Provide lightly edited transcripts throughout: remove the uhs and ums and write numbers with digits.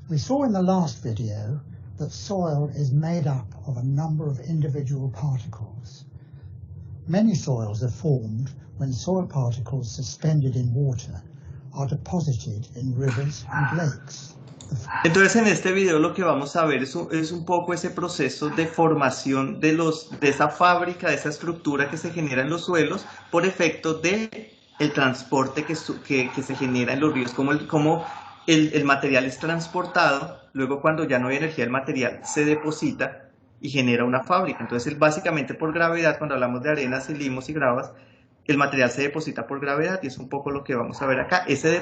We saw in the last video that soil is made up of a number of individual particles. Many soils are formed when soil particles suspended in water are deposited in rivers and lakes. Entonces en este video lo que vamos a ver es un poco ese proceso de formación de esa fábrica, de esa estructura que se genera en los suelos por efecto de el transporte que se genera en los ríos, como el material es transportado, luego cuando ya no hay energía el material se deposita y genera una fábrica. Entonces básicamente por gravedad, cuando hablamos de arenas y limos y gravas, el material se deposita por gravedad y es un poco lo que vamos a ver acá. Ese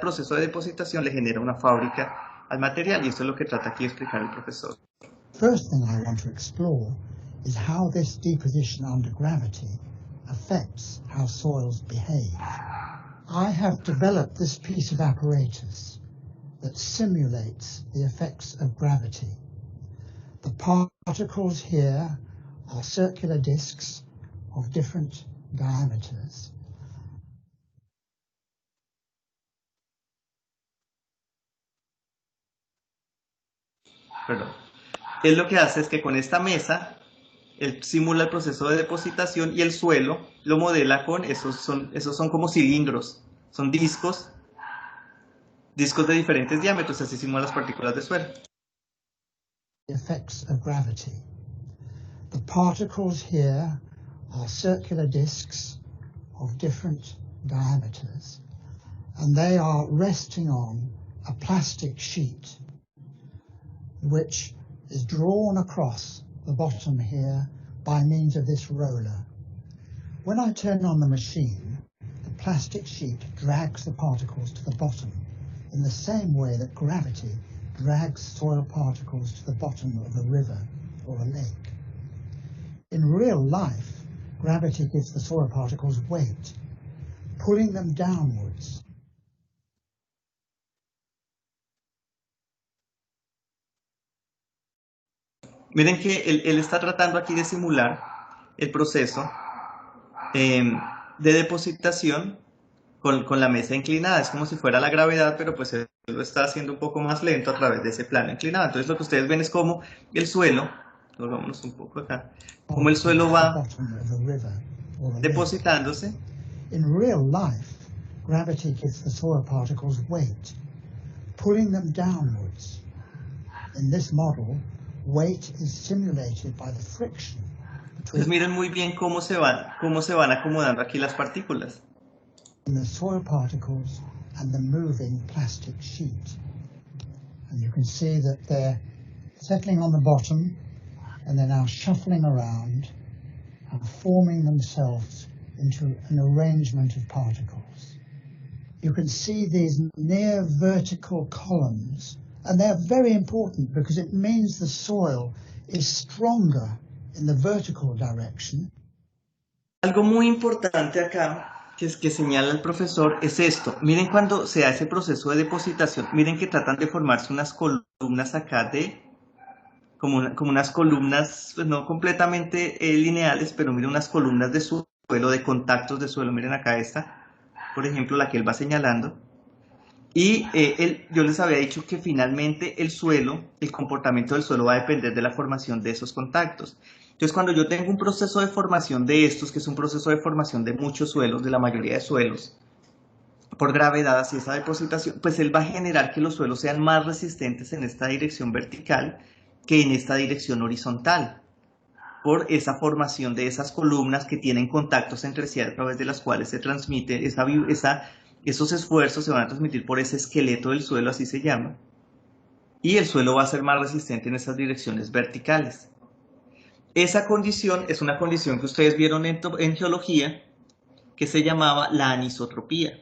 proceso de depositación le genera una fábrica al material y esto es lo que trata aquí de explicar el profesor. First thing I want to explore is how this deposition under gravity affects how soils behave. I have developed this piece of apparatus that simulates the effects of gravity. The particles here are circular disks of different diameters. Perdón. Él lo que hace es que con esta mesa, él simula el proceso de depositación y el suelo lo modela con, esos son como cilindros, son discos de diferentes diámetros, así simula las partículas de suelo. The effects of gravity. The particles here are circular disks of different diameters, and they are resting on a plastic sheet which is drawn across the bottom here by means of this roller. When I turn on the machine, the plastic sheet drags the particles to the bottom in the same way that gravity drags soil particles to the bottom of a river or a lake. In real life, gravity gives the soil particles weight, pulling them downwards. Miren que él está tratando aquí de simular el proceso de depositación con la mesa inclinada. Es como si fuera la gravedad, pero pues él lo está haciendo un poco más lento a través de ese plano inclinado. Entonces lo que ustedes ven es como el suelo, volvamos un poco acá, como el suelo va depositándose. In real life, gravity gives the soil particles weight, pulling them downwards. In this model, weight is simulated by the friction. Entonces miren muy bien cómo se van acomodando aquí las partículas. The soil particles and the moving plastic sheet. And you can see that they're settling on the bottom and they're now shuffling around and forming themselves into an arrangement of particles. You can see these near vertical columns, and they're very important because it means the soil is stronger in the vertical direction. Algo muy importante acá que señala el profesor es esto. Miren cuando se hace proceso de depositación, miren que tratan de formarse unas columnas acá como unas columnas, pues no completamente lineales, pero miren unas columnas de suelo, de contactos de suelo. Miren acá esta, por ejemplo, la que él va señalando. Y yo les había dicho que finalmente el comportamiento del suelo va a depender de la formación de esos contactos. Entonces, cuando yo tengo un proceso de formación de estos, que es un proceso de formación de muchos suelos, de la mayoría de suelos, por gravedad hacia esa depositación, pues él va a generar que los suelos sean más resistentes en esta dirección vertical que en esta dirección horizontal, por esa formación de esas columnas que tienen contactos entre sí a través de las cuales se transmite esos esfuerzos se van a transmitir por ese esqueleto del suelo, así se llama, y el suelo va a ser más resistente en esas direcciones verticales. Esa condición es una condición que ustedes vieron en geología que se llamaba la anisotropía.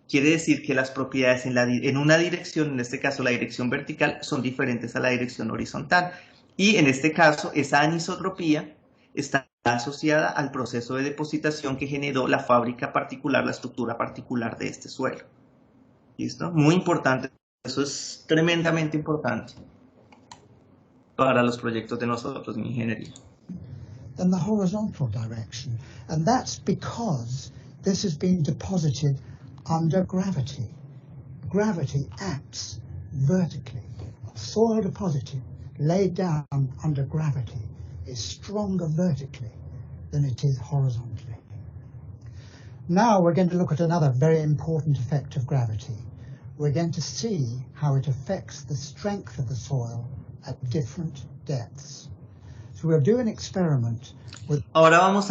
Quiere decir que las propiedades en una dirección, en este caso la dirección vertical, son diferentes a la dirección horizontal. Y en este caso, esa anisotropía está asociada al proceso de depositación que generó la fábrica particular, la estructura particular de este suelo. ¿Listo? Muy importante. Eso es tremendamente importante para los proyectos de nosotros en ingeniería. Than the horizontal direction, and that's because this has been deposited under gravity. Gravity acts vertically. soil deposit laid down under gravity is stronger vertically than it is horizontally. Now we're going to look at another very important effect of gravity. We're going to see how it affects the strength of the soil at different depths. So we'll do an experiment with... Ahora vamos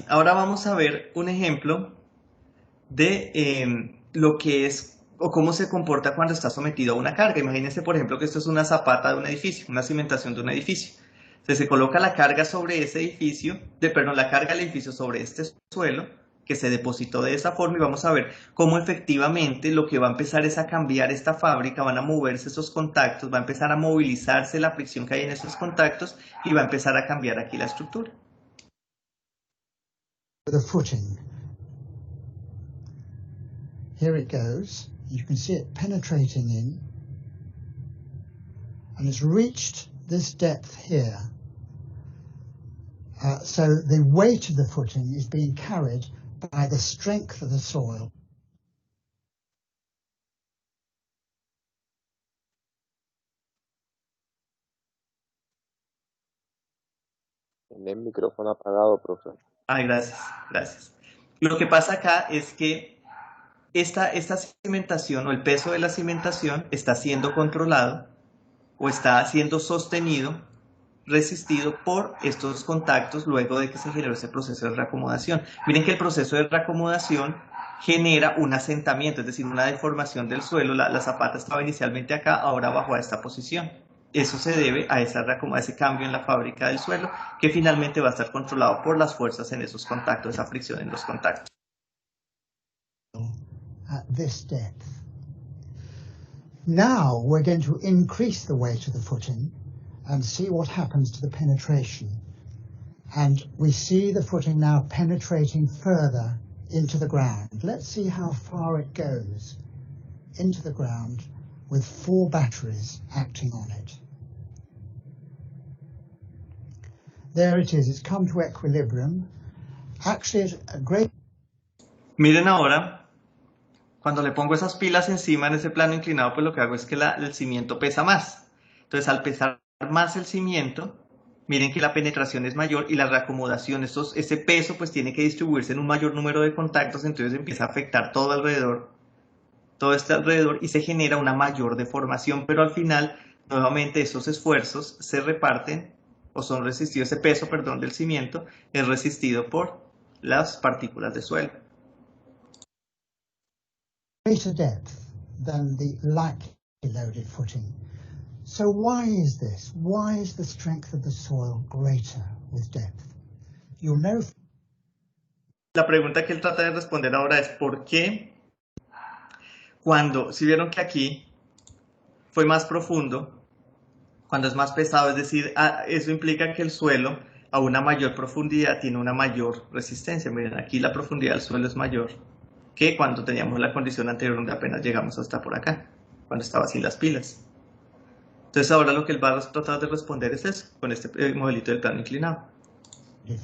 ahora vamos a ver un ejemplo de lo que es o cómo se comporta cuando está sometido a una carga. Imagínense, por ejemplo, que esto es una zapata de un edificio, una cimentación de un edificio. Entonces se coloca la carga sobre ese edificio, la carga del edificio sobre este suelo que se depositó de esa forma, y vamos a ver cómo efectivamente lo que va a empezar es a cambiar esta fábrica, van a moverse esos contactos, va a empezar a movilizarse la fricción que hay en esos contactos y va a empezar a cambiar aquí la estructura. The footing. Here it goes. You can see it penetrating in, and it's reached this depth here. So the weight of the footing is being carried by the strength of the soil. Tiene el micrófono apagado, profesor. Ay, gracias, gracias. Lo que pasa acá es que esta cimentación o el peso de la cimentación está siendo controlado o está siendo sostenido, resistido por estos contactos luego de que se generó ese proceso de reacomodación. Miren que el proceso de reacomodación genera un asentamiento, es decir, una deformación del suelo. La zapata estaba inicialmente acá, ahora bajó a esta posición. Eso se debe a ese cambio en la fábrica del suelo, que finalmente va a estar controlado por las fuerzas en esos contactos, esa fricción en los contactos. At this depth. Now we're going to increase the weight of the footing and see what happens to the penetration. And we see the footing now penetrating further into the ground. Let's see how far it goes into the ground with 4 batteries acting on it. There it is, it's come to equilibrium. Actually, at a great... Miren ahora, cuando le pongo esas pilas encima en ese plano inclinado, pues lo que hago es que el cimiento pesa más. Entonces, al pesar más el cimiento, miren que la penetración es mayor y la reacomodación, ese peso pues tiene que distribuirse en un mayor número de contactos, entonces empieza a afectar todo este alrededor y se genera una mayor deformación, pero al final, nuevamente esos esfuerzos se reparten o son resistidos, ese peso, perdón, del cimiento es resistido por las partículas de suelo. Greater depth than the lightly loaded footing. So why is this? Why is the strength of the soil greater with depth? You'll know. La pregunta que él trata de responder ahora es ¿por qué si vieron que aquí fue más profundo, cuando es más pesado, es decir, eso implica que el suelo a una mayor profundidad tiene una mayor resistencia? Miren, aquí la profundidad del suelo es mayor que cuando teníamos la condición anterior donde apenas llegamos hasta por acá, cuando estaba sin las pilas. Entonces ahora lo que él va a tratar de responder es eso, con este modelito del plano inclinado.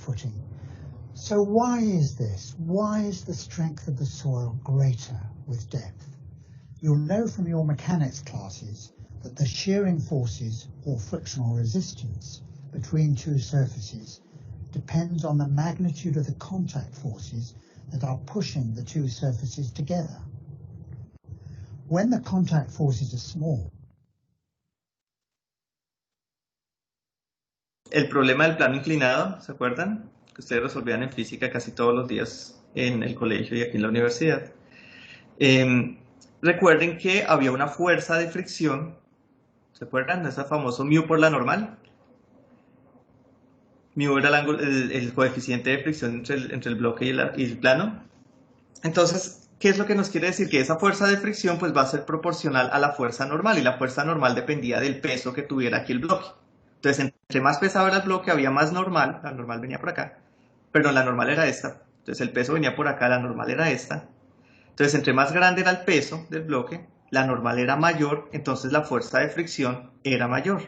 Footing. So why is this? Why is the strength of the soil greater with depth? You'll know from your mechanics classes that the shearing forces or frictional resistance between 2 surfaces depends on the magnitude of the contact forces that are pushing the 2 surfaces together. When the contact forces are small. El problema del plano inclinado, ¿se acuerdan? Que ustedes resolvían en física casi todos los días en el colegio y aquí en la universidad. Recuerden que había una fuerza de fricción, ¿se acuerdan? Ese famoso mu por la normal. Mu era el coeficiente de fricción entre el bloque y el plano. Entonces, ¿qué es lo que nos quiere decir? Que esa fuerza de fricción pues va a ser proporcional a la fuerza normal, y la fuerza normal dependía del peso que tuviera aquí el bloque. Entonces, entre más pesado era el bloque, había más normal. La normal venía por acá, pero la normal era esta. Entonces, el peso venía por acá, la normal era esta. Entonces, entre más grande era el peso del bloque, la normal era mayor, entonces la fuerza de fricción era mayor.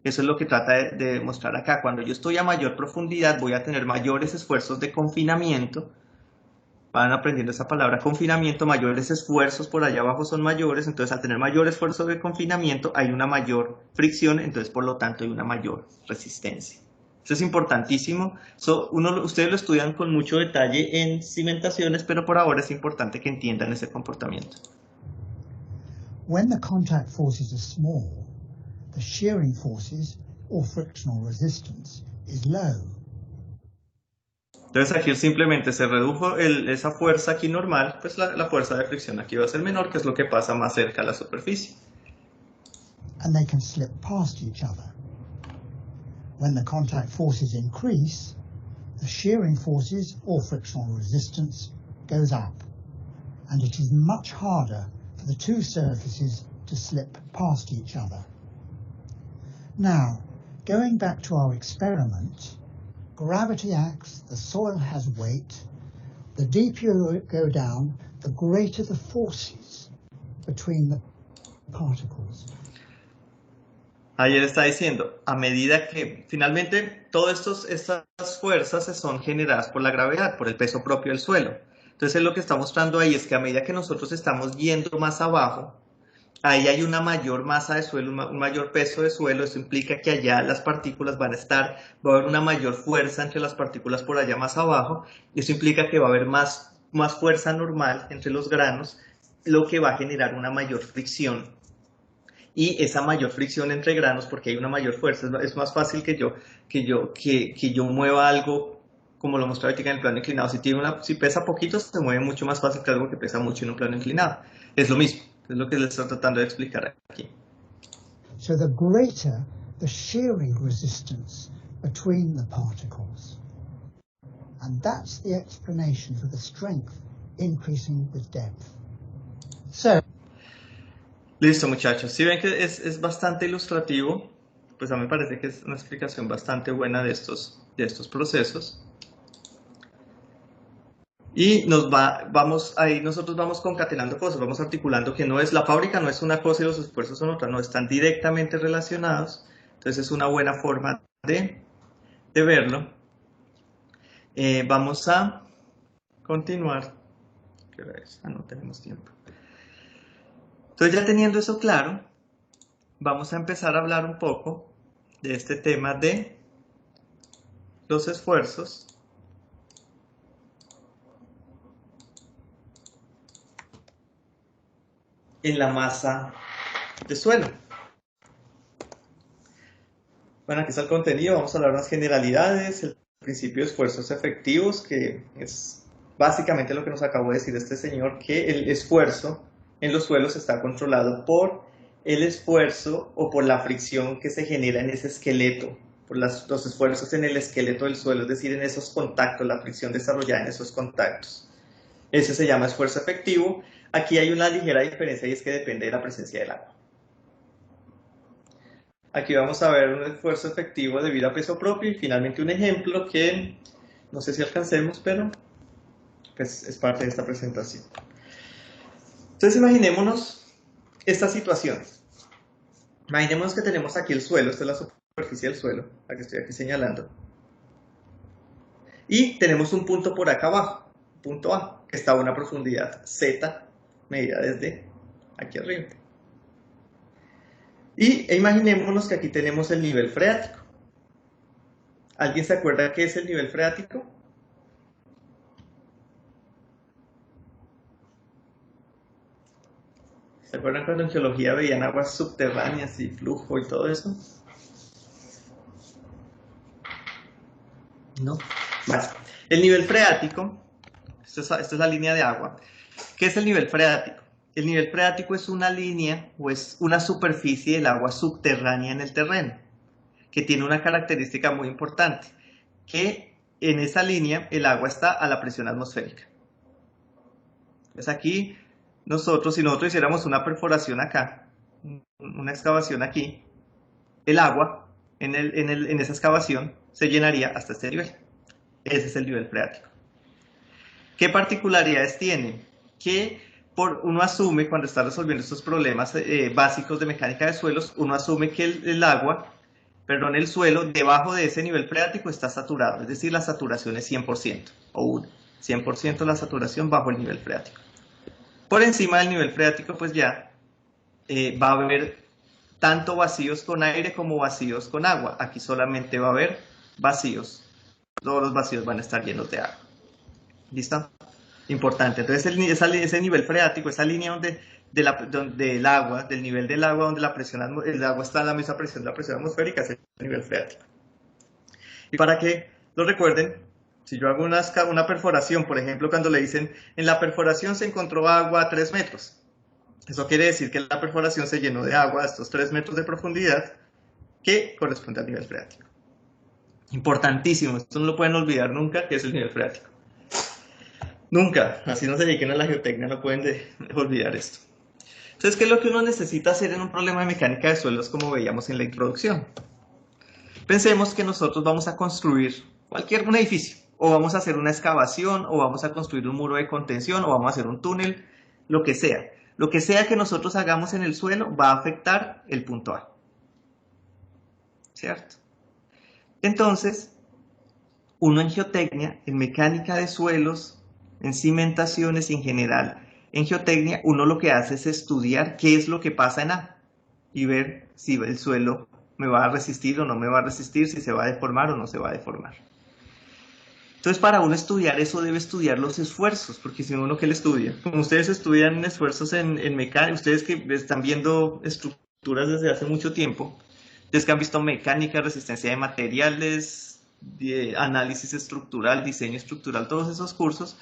Eso es lo que trata de demostrar acá. Cuando yo estoy a mayor profundidad, voy a tener mayores esfuerzos de confinamiento van aprendiendo esa palabra confinamiento, mayores esfuerzos por allá abajo son mayores, entonces al tener mayor esfuerzo de confinamiento hay una mayor fricción, entonces por lo tanto hay una mayor resistencia. Eso es importantísimo. Ustedes lo estudian con mucho detalle en cimentaciones, pero por ahora es importante que entiendan ese comportamiento. When the contact forces are small, the shearing forces or frictional resistance is low. Entonces aquí simplemente se redujo esa fuerza aquí normal, pues la fuerza de fricción aquí va a ser menor, que es lo que pasa más cerca a la superficie. And they can slip past each other. When the contact forces increase, the shearing forces or frictional resistance goes up, and it is much harder for the two surfaces to slip past each other. Now, going back to our experiment, gravity acts, the soil has weight, the deeper you go down, the greater the forces between the particles. Ayer está diciendo, a medida que finalmente todas estas fuerzas son generadas por la gravedad, por el peso propio del suelo. Entonces lo que está mostrando ahí es que a medida que nosotros estamos yendo más abajo, ahí hay una mayor masa de suelo, un mayor peso de suelo. Eso implica que allá las partículas va a haber una mayor fuerza entre las partículas por allá más abajo. Eso implica que va a haber más fuerza normal entre los granos, lo que va a generar una mayor fricción. Y esa mayor fricción entre granos, porque hay una mayor fuerza, es más fácil que yo mueva algo, como lo mostré ahorita en el plano inclinado. Si pesa poquito, se mueve mucho más fácil que algo que pesa mucho en un plano inclinado. Es lo mismo, es lo que les estoy tratando de explicar aquí. So the greater the shearing resistance between the particles. And that's the explanation for the strength increasing with depth. So, listo, muchachos. Si ven que es bastante ilustrativo, pues a mí me parece que es una explicación bastante buena de estos procesos. Y nosotros vamos concatenando cosas, vamos articulando que la fábrica no es una cosa y los esfuerzos son otra, no, están directamente relacionados. Entonces es una buena forma de verlo. Vamos a continuar. ¿Qué hora es? No tenemos tiempo. Entonces ya teniendo eso claro, vamos a empezar a hablar un poco de este tema de los esfuerzos en la masa de suelo. Bueno, aquí está el contenido, vamos a hablar de las generalidades, el principio de esfuerzos efectivos, que es básicamente lo que nos acabó de decir este señor, que el esfuerzo en los suelos está controlado por el esfuerzo o por la fricción que se genera en ese esqueleto, por los esfuerzos en el esqueleto del suelo, es decir, en esos contactos, la fricción desarrollada en esos contactos. Ese se llama esfuerzo efectivo. Aquí hay una ligera diferencia y es que depende de la presencia del agua. Aquí vamos a ver un esfuerzo efectivo debido a peso propio y finalmente un ejemplo que no sé si alcancemos, pero pues es parte de esta presentación. Entonces imaginémonos esta situación. Imaginémonos que tenemos aquí el suelo, esta es la superficie del suelo, la que estoy aquí señalando. Y tenemos un punto por acá abajo, punto A, que está a una profundidad Z, medida desde aquí arriba. E imaginémonos que aquí tenemos el nivel freático. ¿Alguien se acuerda qué es el nivel freático? ¿Se acuerdan cuando en geología veían aguas subterráneas y flujo y todo eso? ¿No? Bueno, el nivel freático, esta es la línea de agua. ¿Qué es el nivel freático? El nivel freático es una línea o es una superficie del agua subterránea en el terreno, que tiene una característica muy importante, que en esa línea el agua está a la presión atmosférica. Entonces aquí, si nosotros hiciéramos una perforación acá, una excavación aquí, el agua en esa excavación se llenaría hasta este nivel. Ese es el nivel freático. ¿Qué particularidades tiene? Que uno asume, cuando está resolviendo estos problemas básicos de mecánica de suelos, uno asume que el suelo debajo de ese nivel freático está saturado, es decir, la saturación es 100% o 1. 100% la saturación bajo el nivel freático. Por encima del nivel freático, pues ya va a haber tanto vacíos con aire como vacíos con agua. Aquí solamente va a haber vacíos. Todos los vacíos van a estar llenos de agua. ¿Listo? Importante. Entonces ese nivel freático, esa línea del agua, del nivel del agua, donde el agua está a la misma presión de la presión atmosférica, es el nivel freático. Y para que lo recuerden, si yo hago una perforación, por ejemplo, cuando le dicen, en la perforación se encontró agua a 3 metros. Eso quiere decir que la perforación se llenó de agua a estos 3 metros de profundidad, que corresponde al nivel freático. Importantísimo, esto no lo pueden olvidar nunca, que es el nivel freático. Nunca, así no se dediquen a la geotecnia, no pueden olvidar esto. Entonces, ¿qué es lo que uno necesita hacer en un problema de mecánica de suelos, como veíamos en la introducción? Pensemos que nosotros vamos a construir un edificio, o vamos a hacer una excavación, o vamos a construir un muro de contención, o vamos a hacer un túnel, lo que sea. Lo que sea que nosotros hagamos en el suelo va a afectar el punto A. ¿Cierto? Entonces, uno en geotecnia, en mecánica de suelos, en cimentaciones y en general, en geotecnia, uno lo que hace es estudiar qué es lo que pasa en A y ver si el suelo me va a resistir o no me va a resistir, si se va a deformar o no se va a deformar. Entonces, para uno estudiar eso, debe estudiar los esfuerzos, porque si no, ¿uno qué le estudia? Como ustedes estudian esfuerzos en mecánica, ustedes que están viendo estructuras desde hace mucho tiempo, ustedes que han visto mecánica, resistencia de materiales, análisis estructural, diseño estructural, todos esos cursos,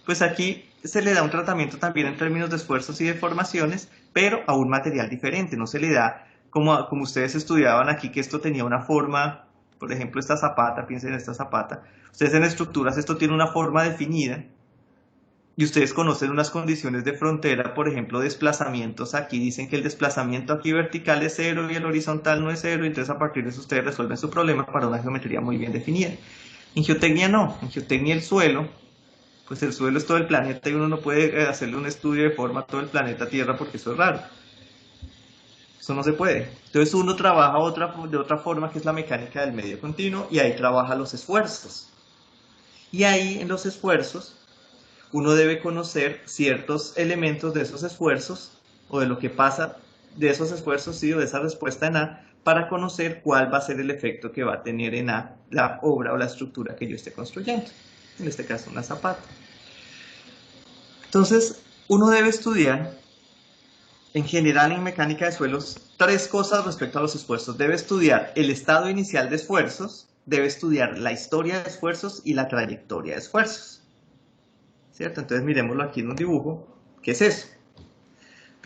pues aquí se le da un tratamiento también en términos de esfuerzos y deformaciones, pero a un material diferente, no se le da como ustedes estudiaban aquí, que esto tenía una forma, por ejemplo, esta zapata, piensen en esta zapata. Ustedes en estructuras esto tiene una forma definida y ustedes conocen unas condiciones de frontera, por ejemplo, desplazamientos. Aquí dicen que el desplazamiento aquí vertical es 0 y el horizontal no es 0, entonces a partir de eso ustedes resuelven su problema para una geometría muy bien definida. En geotecnia no, en geotecnia el suelo, pues el suelo es todo el planeta y uno no puede hacerle un estudio de forma a todo el planeta Tierra porque eso es raro. Eso no se puede. Entonces uno trabaja de otra forma, que es la mecánica del medio continuo, y ahí trabaja los esfuerzos. Y ahí en los esfuerzos uno debe conocer ciertos elementos de esos esfuerzos o de lo que pasa de esos esfuerzos, sí, o de esa respuesta en A, para conocer cuál va a ser el efecto que va a tener en A la obra o la estructura que yo esté construyendo. En este caso una zapata. Entonces uno debe estudiar en general en mecánica de suelos 3 cosas respecto a los esfuerzos. Debe estudiar el estado inicial de esfuerzos, debe estudiar la historia de esfuerzos y la trayectoria de esfuerzos. ¿Cierto? Entonces miremoslo aquí en un dibujo. ¿Qué es eso?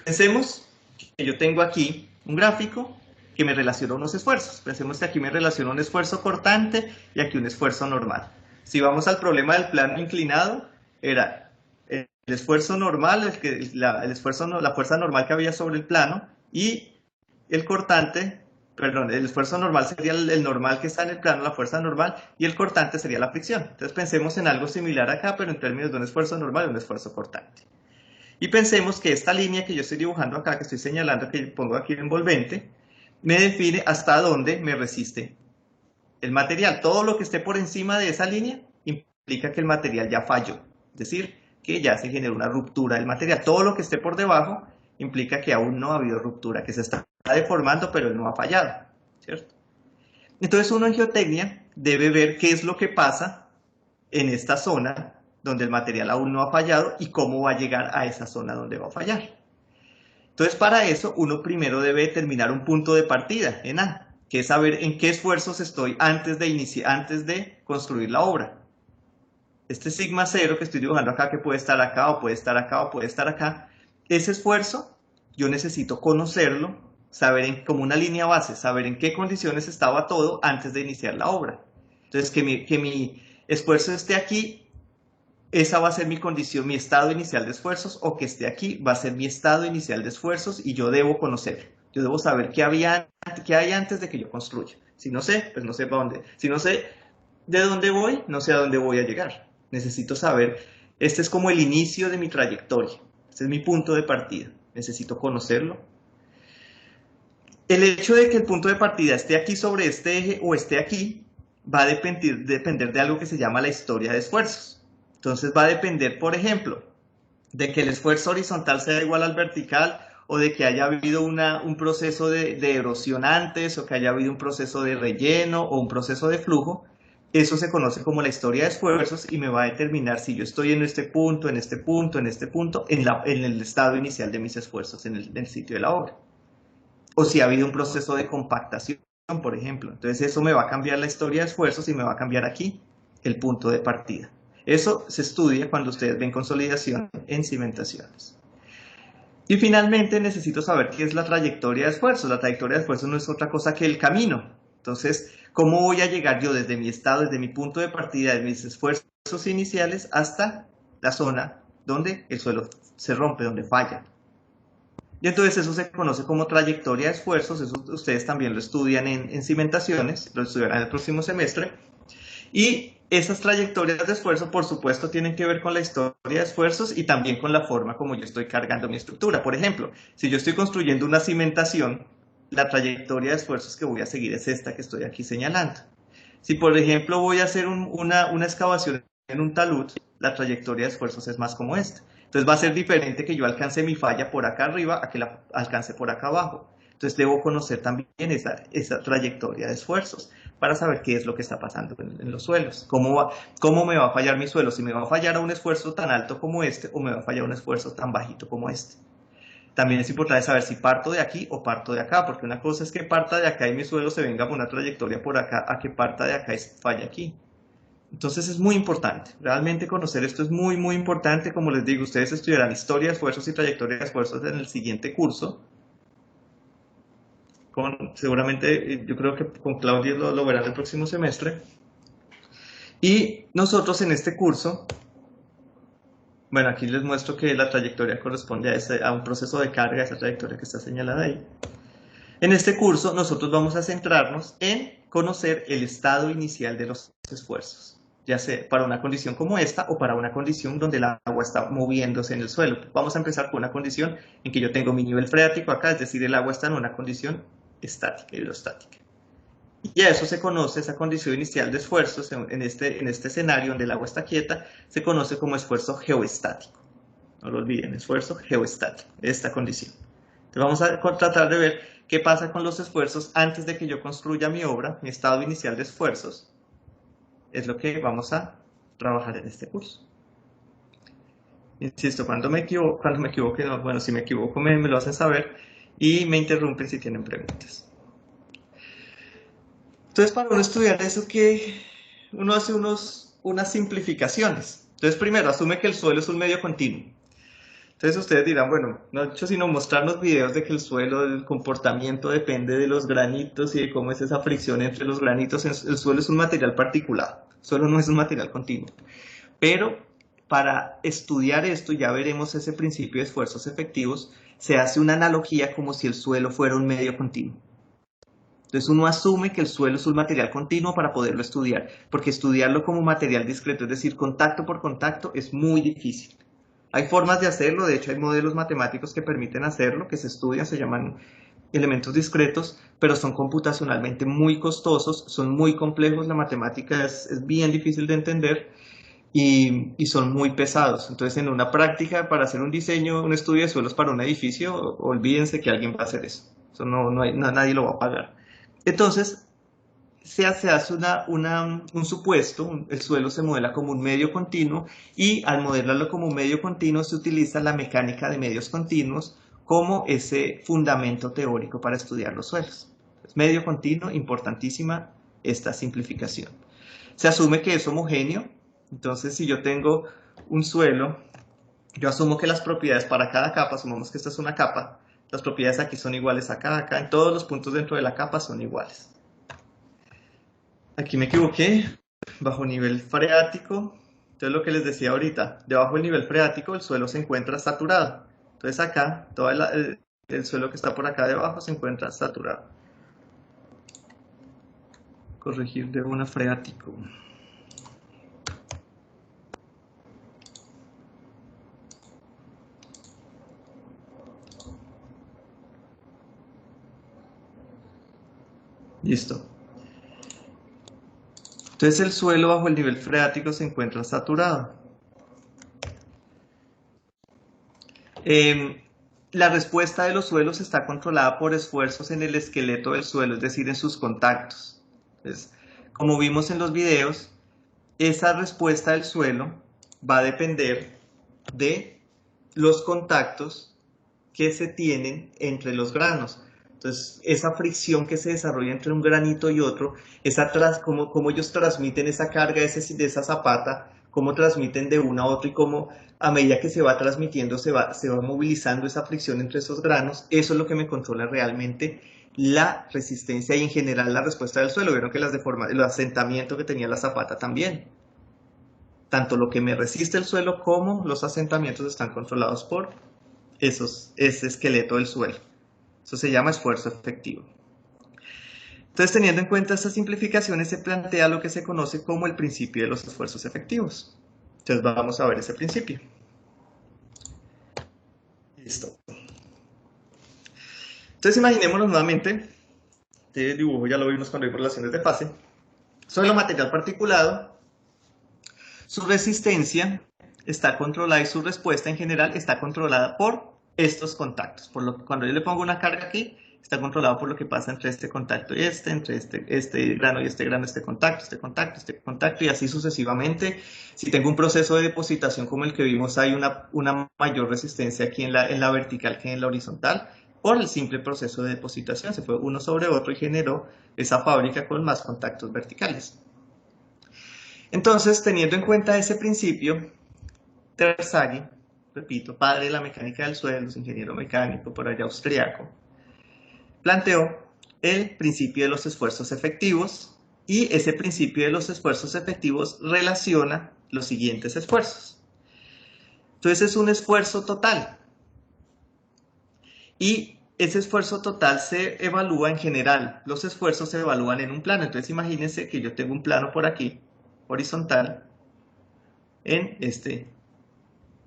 Pensemos que yo tengo aquí un gráfico que me relaciona unos esfuerzos. Pensemos que aquí me relaciona un esfuerzo cortante y aquí un esfuerzo normal. Si vamos al problema del plano inclinado, era el esfuerzo normal, la fuerza normal que había sobre el plano, y el cortante, perdón, el esfuerzo normal sería el normal que está en el plano, la fuerza normal, y el cortante sería la fricción. Entonces pensemos en algo similar acá, pero en términos de un esfuerzo normal y un esfuerzo cortante. Y pensemos que esta línea que yo estoy dibujando acá, que estoy señalando, que pongo aquí en envolvente, me define hasta dónde me resiste el material. Todo lo que esté por encima de esa línea implica que el material ya falló, es decir, que ya se generó una ruptura del material. Todo lo que esté por debajo implica que aún no ha habido ruptura, que se está deformando, pero no ha fallado, ¿cierto? Entonces uno en geotecnia debe ver qué es lo que pasa en esta zona donde el material aún no ha fallado y cómo va a llegar a esa zona donde va a fallar. Entonces para eso uno primero debe determinar un punto de partida en A, que es saber en qué esfuerzos estoy antes de construir la obra. Este sigma 0 que estoy dibujando acá, que puede estar acá o puede estar acá o puede estar acá, ese esfuerzo yo necesito conocerlo, saber como una línea base, saber en qué condiciones estaba todo antes de iniciar la obra. Entonces que mi esfuerzo esté aquí, esa va a ser mi condición, mi estado inicial de esfuerzos, o que esté aquí va a ser mi estado inicial de esfuerzos y yo debo conocerlo. Yo debo saber qué hay antes de que yo construya. Si no sé, pues no sé para dónde. Si no sé de dónde voy, no sé a dónde voy a llegar. Necesito saber, este es como el inicio de mi trayectoria. Este es mi punto de partida. Necesito conocerlo. El hecho de que el punto de partida esté aquí sobre este eje o esté aquí va a depender de algo que se llama la historia de esfuerzos. Entonces va a depender, por ejemplo, de que el esfuerzo horizontal sea igual al vertical, o de que haya habido un proceso de erosión antes, o que haya habido un proceso de relleno o un proceso de flujo. Eso se conoce como la historia de esfuerzos y me va a determinar si yo estoy en este punto, en este punto, en este punto, en el estado inicial de mis esfuerzos, en el sitio de la obra. O si ha habido un proceso de compactación, por ejemplo. Entonces eso me va a cambiar la historia de esfuerzos y me va a cambiar aquí el punto de partida. Eso se estudia cuando ustedes ven consolidación en cimentaciones. Y finalmente necesito saber qué es la trayectoria de esfuerzos. La trayectoria de esfuerzos no es otra cosa que el camino. Entonces, ¿cómo voy a llegar yo desde mi estado, desde mi punto de partida, de mis esfuerzos iniciales hasta la zona donde el suelo se rompe, donde falla? Y entonces eso se conoce como trayectoria de esfuerzos. Eso ustedes también lo estudian en cimentaciones, lo estudiarán el próximo semestre. Y esas trayectorias de esfuerzo, por supuesto, tienen que ver con la historia de esfuerzos y también con la forma como yo estoy cargando mi estructura. Por ejemplo, si yo estoy construyendo una cimentación, la trayectoria de esfuerzos que voy a seguir es esta que estoy aquí señalando. Si, por ejemplo, voy a hacer una excavación en un talud, la trayectoria de esfuerzos es más como esta. Entonces va a ser diferente que yo alcance mi falla por acá arriba a que la alcance por acá abajo. Entonces debo conocer también esa trayectoria de esfuerzos para saber qué es lo que está pasando en los suelos. ¿Cómo me va a fallar mi suelo? Si me va a fallar a un esfuerzo tan alto como este o me va a fallar a un esfuerzo tan bajito como este. También es importante saber si parto de aquí o parto de acá, porque una cosa es que parta de acá y mi suelo se venga por una trayectoria por acá, a que parta de acá y falle aquí. Entonces es muy importante, realmente conocer esto es muy, muy importante. Como les digo, ustedes estudiarán historia de esfuerzos y trayectoria de esfuerzos en el siguiente curso. Seguramente, yo creo que con Claudia lo verán el próximo semestre. Y nosotros en este curso, bueno, aquí les muestro que la trayectoria corresponde a un proceso de carga, esa trayectoria que está señalada ahí. En este curso nosotros vamos a centrarnos en conocer el estado inicial de los esfuerzos, ya sea para una condición como esta o para una condición donde el agua está moviéndose en el suelo. Vamos a empezar con una condición en que yo tengo mi nivel freático acá, es decir, el agua está en una condición estática, hidrostática. Y a eso se conoce, esa condición inicial de esfuerzos en este escenario donde el agua está quieta, se conoce como esfuerzo geoestático. No lo olviden, esfuerzo geoestático, esta condición. Entonces vamos a tratar de ver qué pasa con los esfuerzos antes de que yo construya mi obra, mi estado inicial de esfuerzos. Es lo que vamos a trabajar en este curso. Insisto, cuando me equivoque, no, bueno, si me equivoco me lo hacen saber y me interrumpen si tienen preguntas. Entonces, para uno estudiar eso, que uno hace unas simplificaciones. Entonces, primero, asume que el suelo es un medio continuo. Entonces ustedes dirán, bueno, no he hecho sino mostrarnos videos de que el suelo, el comportamiento depende de los granitos y de cómo es esa fricción entre los granitos. El suelo es un material particulado, el suelo no es un material continuo. Pero para estudiar esto, ya veremos ese principio de esfuerzos efectivos, se hace una analogía como si el suelo fuera un medio continuo. Entonces uno asume que el suelo es un material continuo para poderlo estudiar, porque estudiarlo como material discreto, es decir, contacto por contacto, es muy difícil. Hay formas de hacerlo, de hecho hay modelos matemáticos que permiten hacerlo, que se estudian, se llaman elementos discretos, pero son computacionalmente muy costosos, son muy complejos, la matemática es bien difícil de entender y son muy pesados. Entonces en una práctica para hacer un diseño, un estudio de suelos para un edificio, olvídense que alguien va a hacer eso. Eso nadie lo va a pagar. Entonces se hace un supuesto, el suelo se modela como un medio continuo y al modelarlo como un medio continuo se utiliza la mecánica de medios continuos como ese fundamento teórico para estudiar los suelos. Es medio continuo, importantísima esta simplificación. Se asume que es homogéneo, entonces si yo tengo un suelo, yo asumo que las propiedades para cada capa, asumamos que esta es una capa, las propiedades aquí son iguales a cada capa, en todos los puntos dentro de la capa son iguales. Aquí me equivoqué, bajo nivel freático, entonces lo que les decía ahorita, debajo del nivel freático el suelo se encuentra saturado. Entonces acá, todo el suelo que está por acá debajo se encuentra saturado. Corregir de una freático. Listo. Entonces el suelo bajo el nivel freático se encuentra saturado. La respuesta de los suelos está controlada por esfuerzos en el esqueleto del suelo, es decir, en sus contactos. Entonces, como vimos en los videos, esa respuesta del suelo va a depender de los contactos que se tienen entre los granos. Entonces, esa fricción que se desarrolla entre un granito y otro, cómo ellos transmiten esa carga de esa zapata, cómo transmiten de una a otra y cómo a medida que se va transmitiendo se va movilizando esa fricción entre esos granos, eso es lo que me controla realmente la resistencia y en general la respuesta del suelo. Vieron que el asentamiento que tenía la zapata también. Tanto lo que me resiste el suelo como los asentamientos están controlados por ese esqueleto del suelo. Eso se llama esfuerzo efectivo. Entonces, teniendo en cuenta estas simplificaciones, se plantea lo que se conoce como el principio de los esfuerzos efectivos. Entonces, vamos a ver ese principio. Listo. Entonces, imaginémonos nuevamente, este dibujo ya lo vimos cuando vimos relaciones de fase, suelo material particulado, su resistencia está controlada y su respuesta en general está controlada por estos contactos. Cuando yo le pongo una carga aquí, está controlado por lo que pasa entre este contacto y entre este grano y este grano, este contacto, y así sucesivamente. Si tengo un proceso de depositación como el que vimos, hay una mayor resistencia aquí en la vertical que en la horizontal, por el simple proceso de depositación. Se fue uno sobre otro y generó esa fábrica con más contactos verticales. Entonces, teniendo en cuenta ese principio, Terzaghi, repito, padre de la mecánica del suelo, ingeniero mecánico por allá austriaco, planteó el principio de los esfuerzos efectivos, y ese principio de los esfuerzos efectivos relaciona los siguientes esfuerzos. Entonces es un esfuerzo total, y ese esfuerzo total se evalúa en general. Los esfuerzos se evalúan en un plano. Entonces imagínense que yo tengo un plano por aquí, horizontal, en este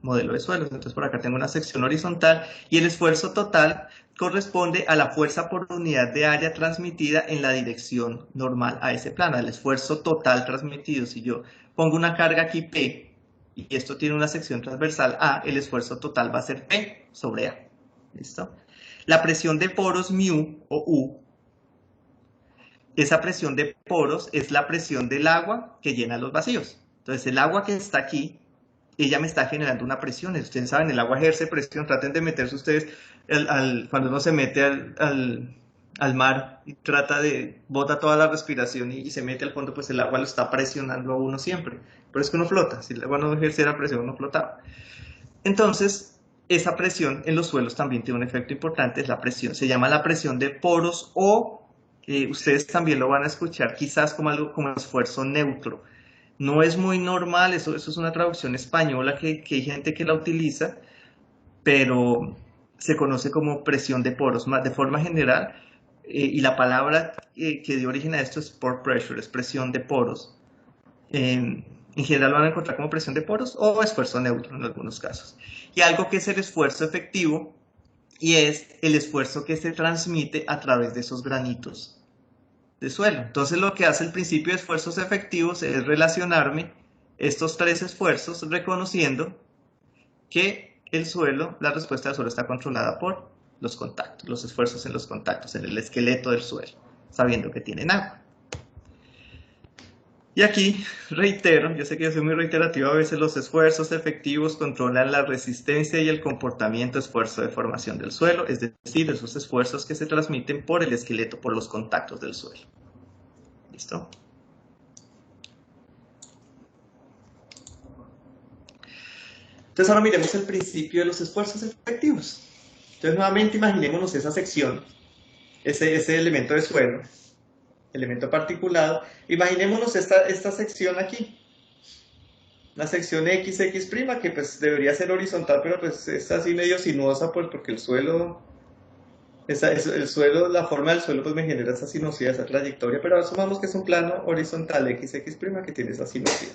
modelo de suelos. Entonces por acá tengo una sección horizontal y el esfuerzo total corresponde a la fuerza por unidad de área transmitida en la dirección normal a ese plano. El esfuerzo total transmitido, si yo pongo una carga aquí P y esto tiene una sección transversal A, el esfuerzo total va a ser P sobre A. ¿Listo? La presión de poros μ o U, esa presión de poros es la presión del agua que llena los vacíos. Entonces el agua que está aquí, ella me está generando una presión. Ustedes saben, el agua ejerce presión. Traten de meterse ustedes cuando uno se mete al mar y bota toda la respiración y se mete al fondo, pues el agua lo está presionando a uno siempre. Pero es que uno flota. Si el agua no ejerciera presión, uno flotaba. Entonces, esa presión en los suelos también tiene un efecto importante. Es la presión, se llama la presión de poros, o ustedes también lo van a escuchar quizás como algo como esfuerzo neutro. No es muy normal, eso es una traducción española que hay gente que la utiliza, pero se conoce como presión de poros de forma general, y la palabra que dio origen a esto es pore pressure, es presión de poros. En general lo van a encontrar como presión de poros o esfuerzo neutro en algunos casos. Y algo que es el esfuerzo efectivo, y es el esfuerzo que se transmite a través de esos granitos de suelo. Entonces lo que hace el principio de esfuerzos efectivos es relacionarme estos tres esfuerzos, reconociendo que el suelo, la respuesta del suelo está controlada por los contactos, los esfuerzos en los contactos, en el esqueleto del suelo, sabiendo que tienen agua. Y aquí reitero, yo sé que yo soy muy reiterativo a veces, los esfuerzos efectivos controlan la resistencia y el comportamiento esfuerzo de formación del suelo, es decir, esos esfuerzos que se transmiten por el esqueleto, por los contactos del suelo. ¿Listo? Entonces ahora miremos el principio de los esfuerzos efectivos. Entonces nuevamente imaginémonos esa sección, ese elemento de suelo, elemento particulado. Imaginémonos esta sección aquí, la sección XX', que pues debería ser horizontal, pero pues es así medio sinuosa, pues porque el suelo, la forma del suelo pues me genera esa sinuosidad, esa trayectoria, pero asumamos que es un plano horizontal XX' que tiene esa sinuosidad.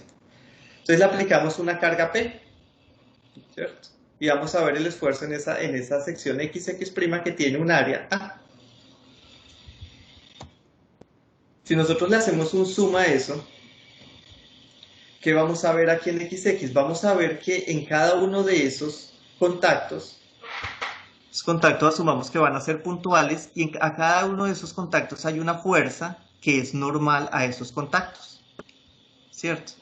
Entonces le aplicamos una carga P, ¿cierto? Y vamos a ver el esfuerzo en esa sección XX' que tiene un área A. Si nosotros le hacemos un zoom a eso, ¿qué vamos a ver aquí en XX? Vamos a ver que en cada uno de esos contactos Los contactos asumamos que van a ser puntuales y a cada uno de esos contactos hay una fuerza que es normal a esos contactos, ¿cierto?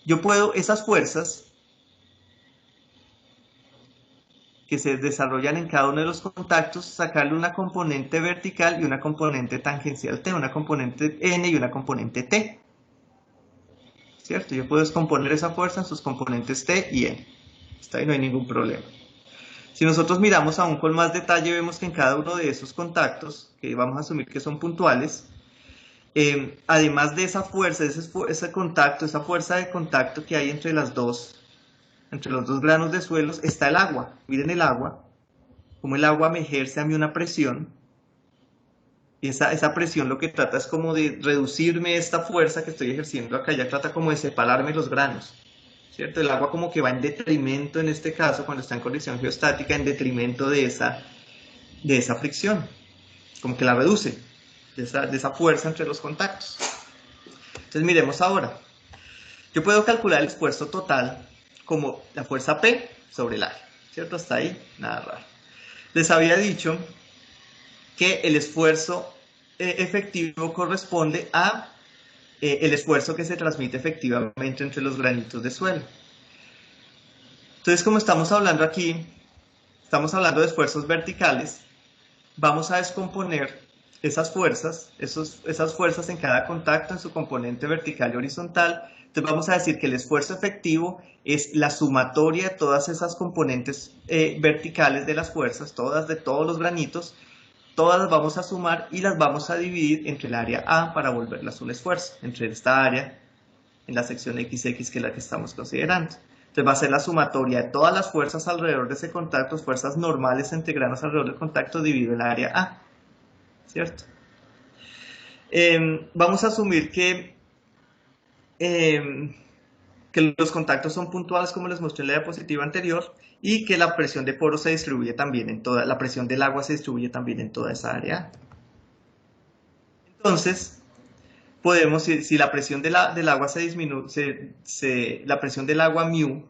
Yo puedo, esas fuerzas que se desarrollan en cada uno de los contactos, sacarle una componente vertical y una componente tangencial T, una componente N y una componente T, ¿cierto? Yo puedo descomponer esa fuerza en sus componentes T y N. Hasta ahí no hay ningún problema. Si nosotros miramos aún con más detalle, vemos que en cada uno de esos contactos, que vamos a asumir que son puntuales, además de esa fuerza, ese contacto, esa fuerza de contacto que hay entre los dos granos de suelos, está el agua. Miren el agua, como el agua me ejerce a mí una presión, y esa presión lo que trata es como de reducirme esta fuerza que estoy ejerciendo acá, ya trata como de separarme los granos, ¿cierto? El agua como que va en detrimento, en este caso, cuando está en condición geostática, en detrimento de esa fricción, como que la reduce, de esa fuerza entre los contactos. Entonces miremos ahora. Yo puedo calcular el esfuerzo total como la fuerza P sobre el área, ¿cierto? Hasta ahí, nada raro. Les había dicho que el esfuerzo efectivo corresponde a el esfuerzo que se transmite efectivamente entre los granitos de suelo. Entonces, como estamos hablando aquí, estamos hablando de esfuerzos verticales, vamos a descomponer esas fuerzas en cada contacto en su componente vertical y horizontal. Entonces vamos a decir que el esfuerzo efectivo es la sumatoria de todas esas componentes verticales de las fuerzas, de todos los granitos, todas las vamos a sumar y las vamos a dividir entre el área A para volverlas un esfuerzo, entre esta área en la sección XX, que es la que estamos considerando. Entonces va a ser la sumatoria de todas las fuerzas alrededor de ese contacto, fuerzas normales entre granos alrededor del contacto, dividido el área A, ¿cierto? Vamos a asumir que los contactos son puntuales, como les mostré en la diapositiva anterior, y que la presión de poros se distribuye también en toda, la presión del agua se distribuye también en toda esa área. Entonces, podemos, si la presión del agua se disminuye, la presión del agua μ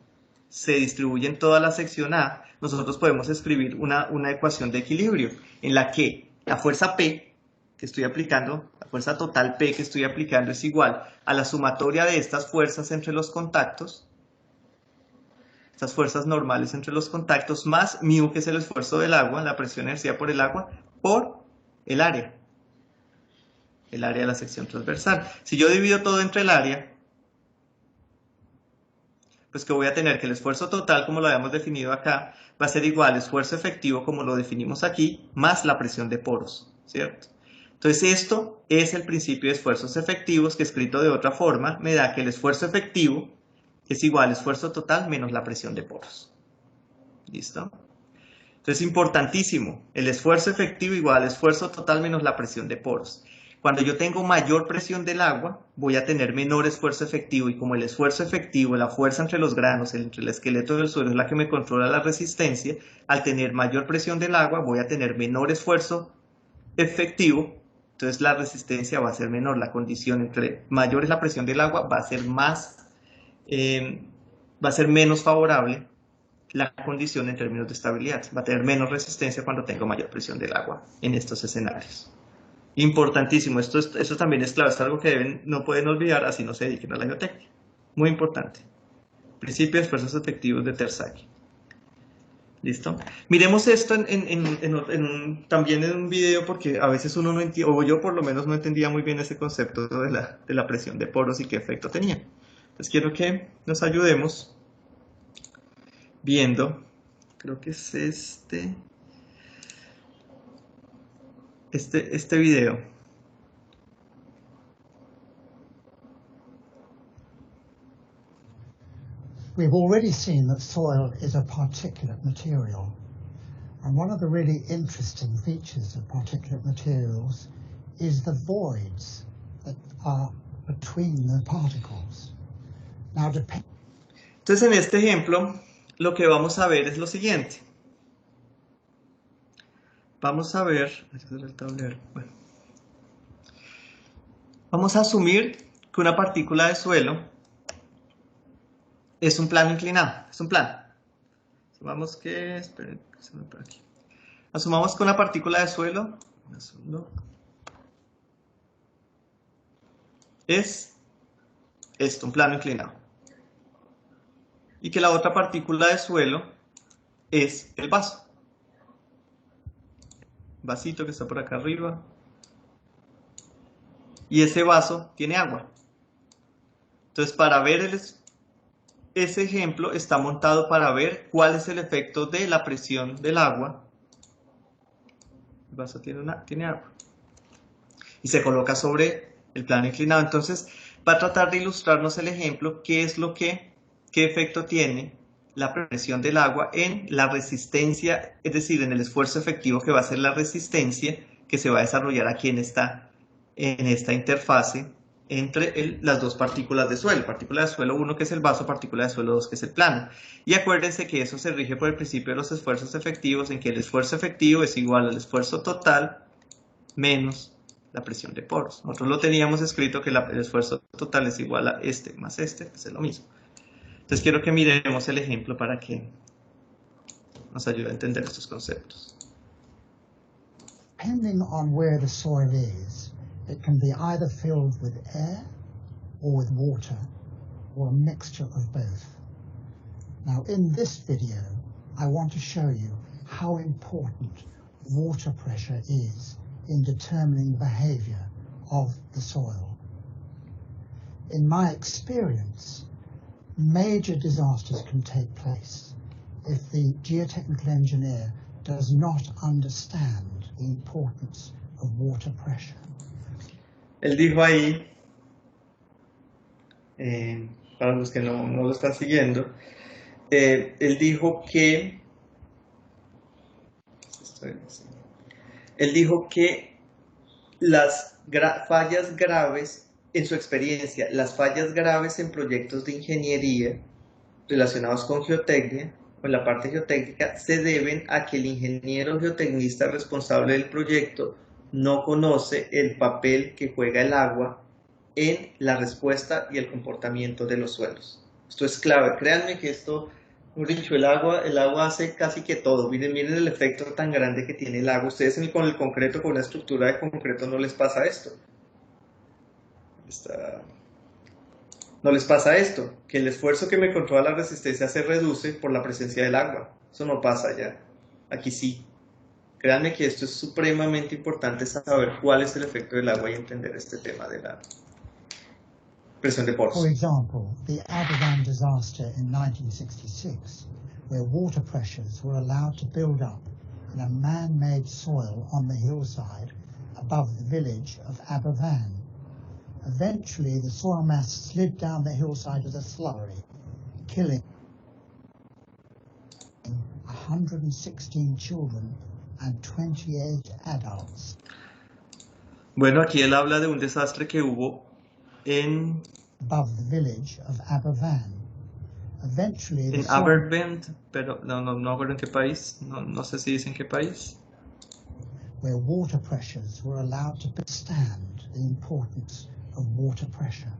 se distribuye en toda la sección A, nosotros podemos escribir una ecuación de equilibrio en la que la fuerza P que estoy aplicando, la fuerza total P que estoy aplicando es igual a la sumatoria de estas fuerzas entre los contactos, estas fuerzas normales entre los contactos, más μ, que es el esfuerzo del agua, la presión ejercida por el agua, por el área de la sección transversal. Si yo divido todo entre el área, pues que voy a tener que el esfuerzo total, como lo habíamos definido acá, va a ser igual al esfuerzo efectivo, como lo definimos aquí, más la presión de poros, ¿cierto? Entonces esto es el principio de esfuerzos efectivos, que escrito de otra forma me da que el esfuerzo efectivo es igual al esfuerzo total menos la presión de poros. ¿Listo? Entonces importantísimo, el esfuerzo efectivo igual al esfuerzo total menos la presión de poros. Cuando yo tengo mayor presión del agua, voy a tener menor esfuerzo efectivo, y como el esfuerzo efectivo, la fuerza entre los granos, entre el esqueleto del suelo es la que me controla la resistencia, al tener mayor presión del agua voy a tener menor esfuerzo efectivo, entonces la resistencia va a ser menor. La condición entre mayor es la presión del agua va a ser menos favorable la condición en términos de estabilidad, va a tener menos resistencia cuando tengo mayor presión del agua en estos escenarios. Importantísimo, esto también es clave, es algo que no pueden olvidar, así no se dediquen a la geotecnia. Muy importante. Principio de esfuerzos efectivos de Terzaghi. ¿Listo? Miremos esto también en un video, porque a veces uno no entiende, o yo por lo menos no entendía muy bien ese concepto de la presión de poros y qué efecto tenía. Entonces quiero que nos ayudemos viendo, creo que es este video. We've already seen that soil is a particulate material, and one of the really interesting features of particulate materials is the voids that are between the particles. Now, entonces en este ejemplo lo que vamos a ver es lo siguiente. Vamos a ver, bueno, vamos a asumir que una partícula de suelo es un plano inclinado, es un plano Asumamos que, esperen, se me por aquí. Asumamos que una partícula de suelo es esto, un plano inclinado. Y que la otra partícula de suelo es el vaso. Vasito que está por acá arriba. Y ese vaso tiene agua. Entonces, para ver ese ejemplo está montado para ver cuál es el efecto de la presión del agua. El vaso tiene agua. Y se coloca sobre el plano inclinado. Entonces, va a tratar de ilustrarnos el ejemplo, qué efecto tiene la presión del agua en la resistencia, es decir, en el esfuerzo efectivo que va a ser la resistencia que se va a desarrollar aquí en esta interfase entre las dos partículas de suelo. Partícula de suelo 1 que es el vaso, partícula de suelo 2 que es el plano. Y acuérdense que eso se rige por el principio de los esfuerzos efectivos, en que el esfuerzo efectivo es igual al esfuerzo total menos la presión de poros. Nosotros lo teníamos escrito que el esfuerzo total es igual a este más este, pues es lo mismo. Entonces quiero que miremos el ejemplo para que nos ayude a entender estos conceptos. Depending on where the soil is, it can be either filled with air or with water, or a mixture of both. Now, in this video, I want to show you how important water pressure is in determining the behavior of the soil. In my experience, major disasters can take place if the geotechnical engineer does not understand the importance of water pressure. Él dijo ahí, para los que no lo están siguiendo, él dijo que las fallas graves, en su experiencia, las fallas graves en proyectos de ingeniería relacionados con geotecnia, con la parte geotécnica, se deben a que el ingeniero geotecnista responsable del proyecto no conoce el papel que juega el agua en la respuesta y el comportamiento de los suelos. Esto es clave. Créanme que esto, como he dicho, el agua hace casi que todo. Miren el efecto tan grande que tiene el agua. Ustedes con el concreto, con una estructura de concreto, no les pasa esto. No les pasa esto, que el esfuerzo que me controla la resistencia se reduce por la presencia del agua. Eso no pasa allá. Aquí sí. Créanme que esto es supremamente importante, saber cuál es el efecto del agua y entender este tema de la presión de poros. For example, the Aberfan disaster in 1966, where water pressures were allowed to build up in a man-made soil on the hillside above the village of Aberfan. Eventually, the soil mass slid down the hillside as a slurry, killing 116 children and 28 adults. Bueno, aquí él habla de un desastre que hubo en above the village of Aberfan. Eventually, en Aberfan, pero no acuerdo en qué país, no sé si dice en qué país. Where water pressures were allowed to withstand the importance of water pressure.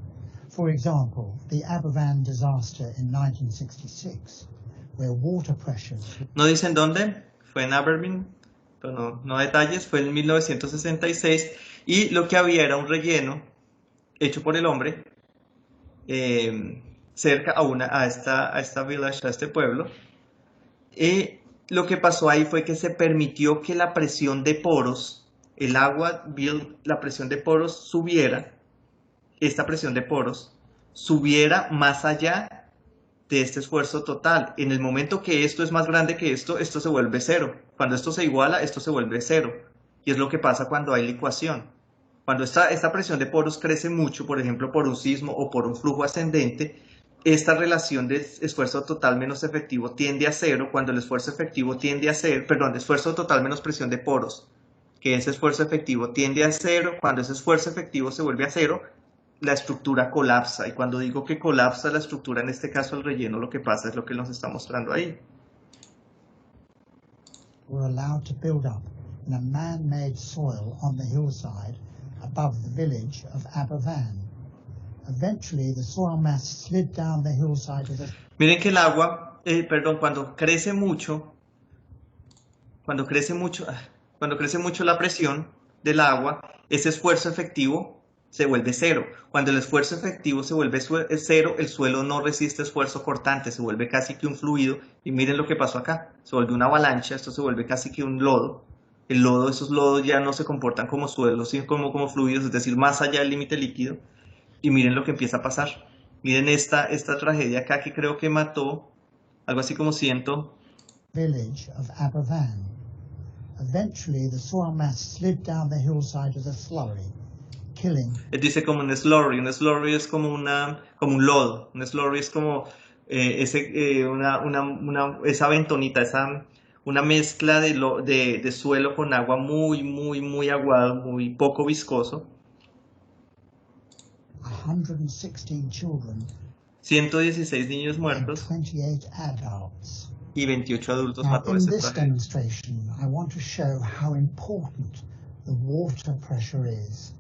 For example, the Aberfan disaster in 1966, where water pressures... No dicen dónde, fue en Aberfan, pero no detalles, fue en 1966 y lo que había era un relleno hecho por el hombre cerca a esta village, a este pueblo. Lo que pasó ahí fue que se permitió que la presión de poros, el agua, la presión de poros subiera, esta presión de poros subiera más allá de este esfuerzo total. En el momento que esto es más grande que esto se vuelve cero. Cuando esto se iguala, esto se vuelve cero. Y es lo que pasa cuando hay licuación. Cuando esta presión de poros crece mucho, por ejemplo, por un sismo o por un flujo ascendente, esta relación de esfuerzo total menos efectivo tiende a cero. Cuando el esfuerzo efectivo tiende a cero, esfuerzo total menos presión de poros, que ese esfuerzo efectivo tiende a cero, cuando ese esfuerzo efectivo se vuelve a cero, la estructura colapsa. Y cuando digo que colapsa la estructura, en este caso el relleno, lo que pasa es lo que nos está mostrando ahí. Were allowed to build up in a man-made soil on the hillside above the village of Aberfan. Eventually, the soil mass slid down the hillside of the... Miren que el agua perdón, cuando crece mucho la presión del agua, ese esfuerzo efectivo se vuelve cero. Cuando el esfuerzo efectivo se vuelve cero, el suelo no resiste esfuerzo cortante, se vuelve casi que un fluido. Y miren lo que pasó acá, se vuelve una avalancha, esto se vuelve casi que un lodo. El lodo, esos lodos ya no se comportan como suelos, sino como fluidos, es decir, más allá del límite líquido. Y miren lo que empieza a pasar. Miren esta tragedia acá que creo que mató algo así como 100. Village of Aberfan. Eventually, the soil mass slid down the hillside of the slurry, killing. Dice como un slurry es como como un lodo, un slurry es como esa bentonita, una mezcla de suelo con agua muy aguado, muy poco viscoso. 116 children 116 niños and muertos 28 adults. y 28 adultos Now, mató in ese this traje. demonstration, I want to show how important the water pressure is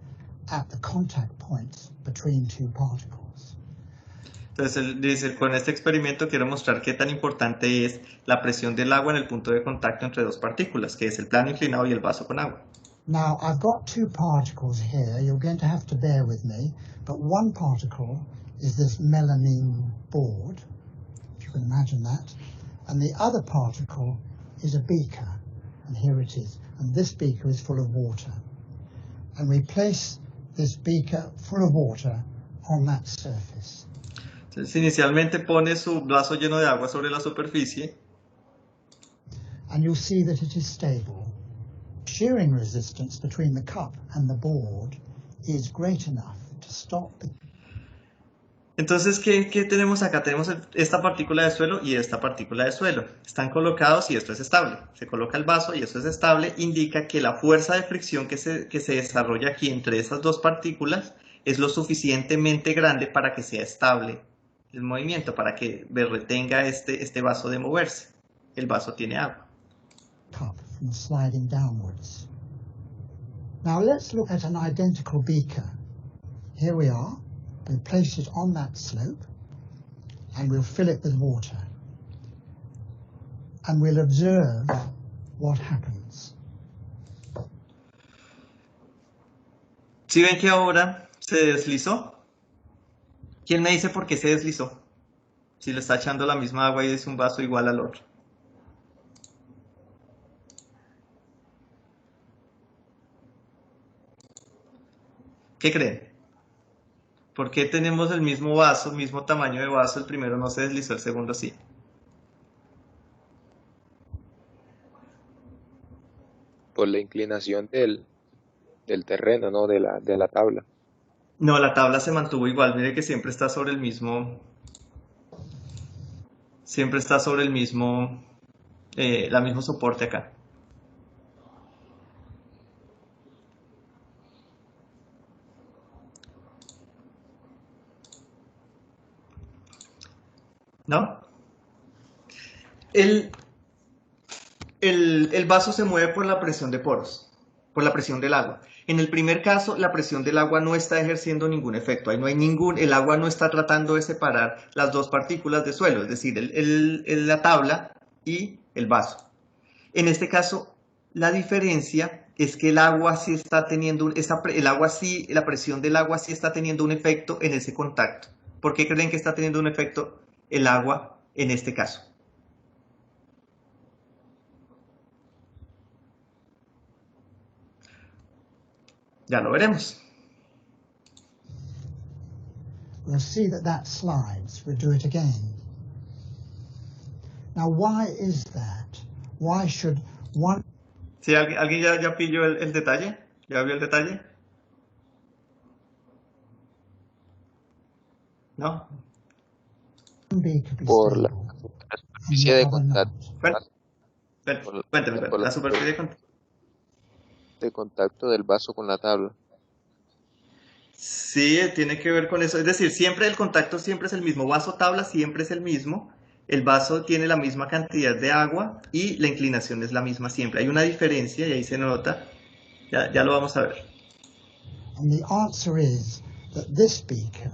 at the contact points between two particles. Entonces él dice, con este experimento quiero mostrar qué tan importante es la presión del agua en el punto de contacto entre dos partículas, que es el plano inclinado y el vaso con agua. Now, I've got two particles here. You're going to have to bear with me. But one particle is this melamine board, if you can imagine that. And the other particle is a beaker. And here it is. And this beaker is full of water. And we place this beaker full of water on that surface. Entonces inicialmente pone su vaso lleno de agua sobre la superficie. And you'll see that it is stable. Shearing resistance between the cup and the board is great enough to stop the... Entonces, ¿qué tenemos acá? Tenemos esta partícula de suelo y esta partícula de suelo. Están colocados y esto es estable. Se coloca el vaso y esto es estable. Indica que la fuerza de fricción que se desarrolla aquí entre esas dos partículas es lo suficientemente grande para que sea estable el movimiento, para que retenga este vaso de moverse. El vaso tiene agua. Cup from sliding downwards. Now let's look at an identical beaker. Here we are. We place it on that slope and we'll fill it with water. And we'll observe what happens. ¿Sí ven que ahora se deslizó? ¿Quién me dice por qué se deslizó? Si le está echando la misma agua y es un vaso igual al otro. ¿Qué creen? ¿Por qué tenemos el mismo vaso, el mismo tamaño de vaso? El primero no se deslizó, el segundo sí. Por la inclinación del terreno, ¿no? De la tabla. No, la tabla se mantuvo igual. Mire que siempre está sobre el mismo... Siempre está sobre el mismo... la mismo soporte acá. ¿No? El vaso se mueve por la presión de poros, por la presión del agua. En el primer caso, la presión del agua no está ejerciendo ningún efecto. Ahí no hay el agua no está tratando de separar las dos partículas de suelo, es decir, la tabla y el vaso. En este caso, la diferencia es que el agua sí está teniendo, la presión del agua sí está teniendo un efecto en ese contacto. ¿Por qué creen que está teniendo un efecto el agua en este caso? Ya lo veremos. We'll see that slides. We'll do it again. Now, why is that? Why should one... ¿Sí, alguien ya pilló el detalle? ¿Ya vio el detalle? ¿No? beaker be Por la stable superficie and de the other contacto, not? Cuénteme, por la superficie de contacto del vaso con la tabla. Sí, tiene que ver con eso. Es decir, siempre el contacto siempre es el mismo. Vaso-tabla siempre es el mismo. El vaso tiene la misma cantidad de agua y la inclinación es la misma siempre. Hay una diferencia y ahí se nota. Ya lo vamos a ver. And the answer is that this beaker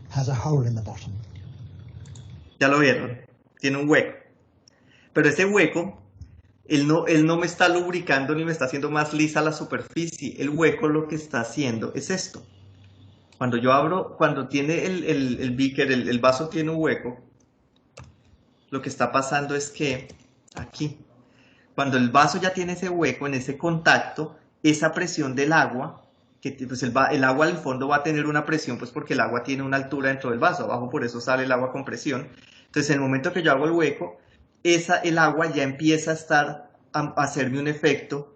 has a hole in the bottom. Ya lo vieron. tiene un hueco. Pero ese hueco, él no me está lubricando ni me está haciendo más lisa la superficie. El hueco lo que está haciendo es esto. Cuando yo abro, cuando tiene el beaker, el vaso tiene un hueco, lo que está pasando es que aquí, cuando el vaso ya tiene ese hueco, en ese contacto, esa presión del agua, que pues el agua al fondo va a tener una presión, pues porque el agua tiene una altura dentro del vaso, abajo por eso sale el agua con presión. Entonces en el momento que yo hago el hueco, el agua ya empieza a hacerme un efecto,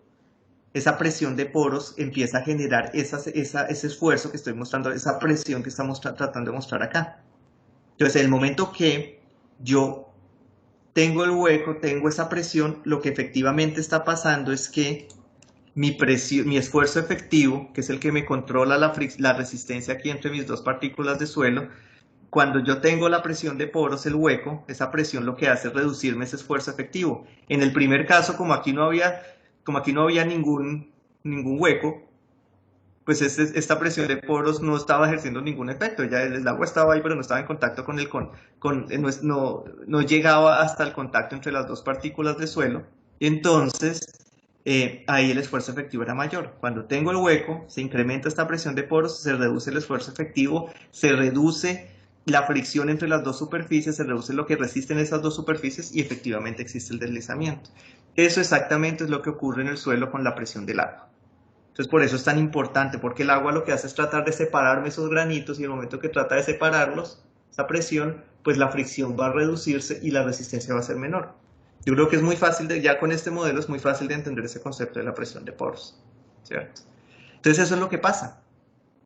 esa presión de poros empieza a generar ese esfuerzo que estoy mostrando, esa presión que estamos tratando de mostrar acá. Entonces en el momento que yo tengo el hueco, tengo esa presión, lo que efectivamente está pasando es que mi esfuerzo efectivo, que es el que me controla la resistencia aquí entre mis dos partículas de suelo, cuando yo tengo la presión de poros, el hueco, esa presión lo que hace es reducirme ese esfuerzo efectivo. En el primer caso, como aquí no había ningún hueco, pues esta presión de poros no estaba ejerciendo ningún efecto. Ya el agua estaba ahí, pero no estaba en contacto no llegaba hasta el contacto entre las dos partículas de suelo. Entonces, ahí el esfuerzo efectivo era mayor. Cuando tengo el hueco, se incrementa esta presión de poros, se reduce el esfuerzo efectivo, se reduce la fricción entre las dos superficies, se reduce lo que resisten esas dos superficies y efectivamente existe el deslizamiento. Eso exactamente es lo que ocurre en el suelo con la presión del agua. Entonces por eso es tan importante, porque el agua lo que hace es tratar de separarme esos granitos y en el momento que trata de separarlos, esa presión, pues la fricción va a reducirse y la resistencia va a ser menor. Yo creo que es muy fácil, ya con este modelo es muy fácil de entender ese concepto de la presión de poros, ¿cierto? Entonces eso es lo que pasa.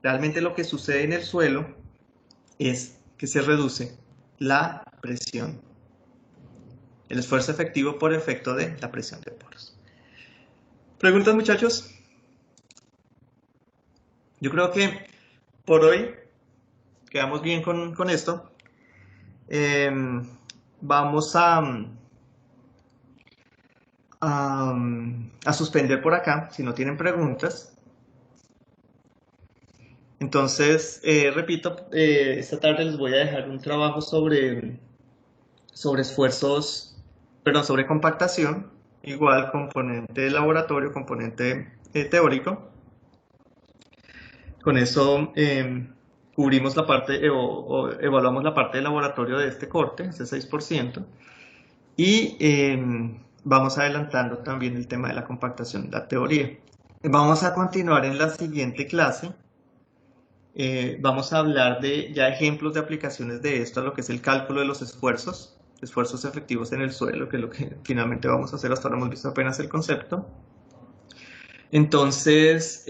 Realmente lo que sucede en el suelo es que se reduce la presión, el esfuerzo efectivo por efecto de la presión de poros. ¿Preguntas, muchachos? Yo creo que por hoy quedamos bien con esto. Vamos a suspender por acá, si no tienen preguntas. Entonces, repito, esta tarde les voy a dejar un trabajo sobre sobre compactación, igual componente de laboratorio, componente teórico. Con eso cubrimos la parte o evaluamos la parte de laboratorio de este corte, ese 6%, y vamos adelantando también el tema de la compactación, la teoría. Vamos a continuar en la siguiente clase. Vamos a hablar de ya ejemplos de aplicaciones de esto, a lo que es el cálculo de los esfuerzos efectivos en el suelo, que es lo que finalmente vamos a hacer. Hasta ahora hemos visto apenas el concepto. Entonces,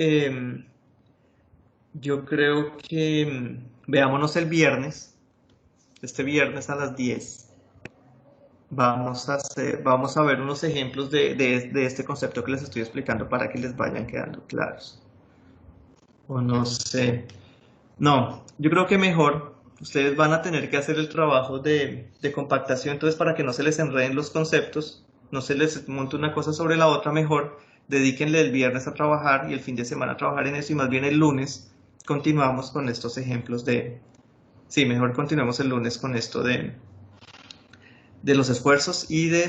yo creo que veámonos el viernes, este viernes a las 10. Vamos a ver unos ejemplos de este concepto que les estoy explicando para que les vayan quedando claros. O no sé. No, yo creo que mejor ustedes van a tener que hacer el trabajo de compactación, entonces para que no se les enreden los conceptos, no se les monte una cosa sobre la otra, mejor dedíquenle el viernes a trabajar y el fin de semana a trabajar en eso y más bien el lunes continuamos con estos ejemplos sí, mejor continuemos el lunes con esto de los esfuerzos y de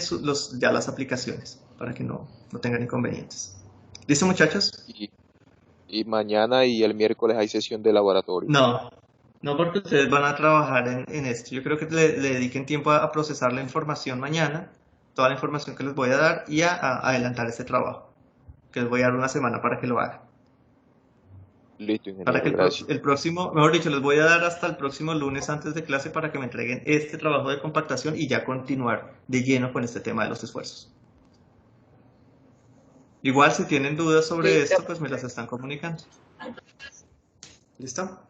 ya las aplicaciones para que no tengan inconvenientes. ¿Listo, muchachos? Y mañana y el miércoles hay sesión de laboratorio. No porque ustedes van a trabajar en esto. Yo creo que le dediquen tiempo a procesar la información mañana, toda la información que les voy a dar y a adelantar este trabajo, que les voy a dar una semana para que lo hagan. Listo, ingeniero, para que gracias. el próximo, mejor dicho, les voy a dar hasta el próximo lunes antes de clase para que me entreguen este trabajo de compactación y ya continuar de lleno con este tema de los esfuerzos. Igual si tienen dudas sobre esto, pues me las están comunicando. ¿Listo?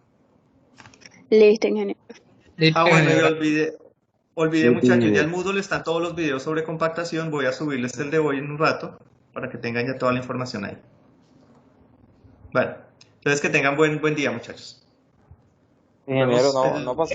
Listo, ingeniero. Bueno, y olvidé muchachos, ya en Moodle están todos los videos sobre compactación, voy a subirles el de hoy en un rato para que tengan ya toda la información ahí. Bueno, entonces que tengan buen día, muchachos. Ingeniero, no pasa